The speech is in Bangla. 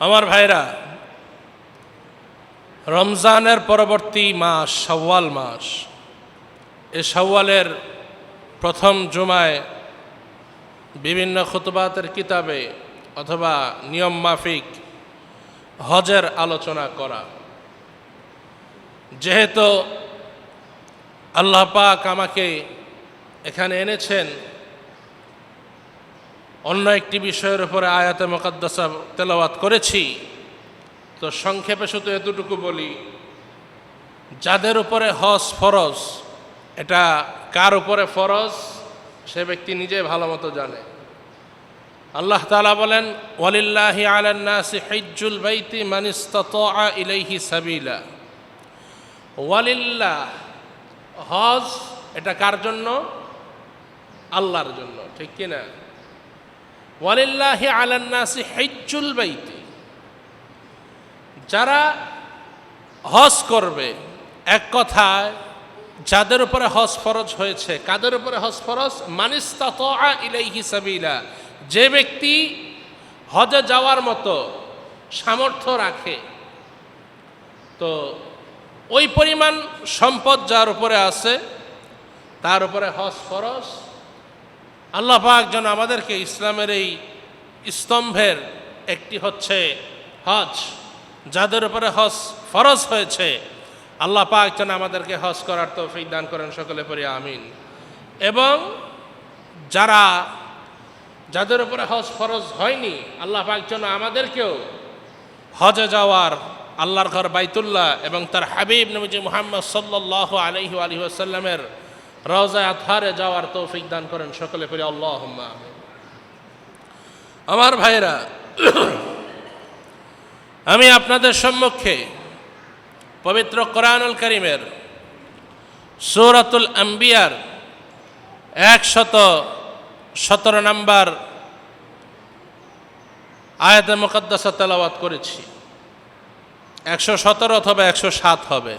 আমার ভাইরা, রমজানের পরবর্তী মাস শাওয়াল মাস। এই শাওয়ালের প্রথম জুমায় বিভিন্ন খুতবাতের কিতাবে অথবা নিয়ম মাফিক হজের আলোচনা করা। যেহেতু আল্লাহ পাক আমাকে এখানে এনেছেন, অন্য একটি বিষয়ের উপরে আয়াতে মুকাদ্দাসা তেলাওয়াত করেছি, তো সংক্ষেপে শুধু এতটুকু বলি, যাদের উপরে হজ ফরজ, এটা কার উপরে ফরজ সে ব্যক্তি নিজে ভালো মতো জানে। আল্লাহ তাআলা বলেন, ওয়ালিল্লাহি আলান নাসি হিজ্জুল বাইতি মান ইসতাতা ইলাইহি সাবিলা। ওয়ালিল্লাহ, হজ এটা কার জন্য? আল্লাহর জন্য, ঠিক কিনা? ওয়ালিল্লাহি আলান নাসি হিজ্জুল বাইতি, যারা হজ করবে, এক কথায় যাদের উপরে হজ ফরজ হয়েছে। কাদের উপরে হজ ফরজ? মান ইসতাতা ইলাইহি সাবিলা, যে ব্যক্তি হজে যাওয়ার মতো সামর্থ্য রাখে। তো ওই পরিমাণ সম্পদ যার উপরে আছে তার উপরে হজ ফরজ। আল্লাহ পাক যেন আমাদেরকে ইসলামের এই স্তম্ভের একটি হচ্ছে হজ, যাদের উপরে হজ ফরজ হয়েছে, আল্লাহ পাক যেন আমাদেরকে হজ করার তৌফিক দান করেন, সকলে পড়ি আমিন। এবং যাদের উপরে হজ ফরজ হয়নি, আল্লাহ পাক যেন আমাদেরকেও হজে যাওয়ার, আল্লাহর ঘর বাইতুল্লাহ এবং তার হাবিব নবী মুহাম্মদ সাল্লাল্লাহু আলাইহি ওয়াসাল্লামের রওজা আতহারে যাওয়ার তৌফিক দান করেন, সকলে পড়ি আল্লাহুম্মা আমিন। আমার ভাইরা, আমি আপনাদের সম্মুখে পবিত্র কোরআনুল কারীমের সূরাতুল আম্বিয়ার 117 নম্বর আয়াতে মুকাদ্দাসা তেলাওয়াত করেছি। 117 অথবা 107 হবে।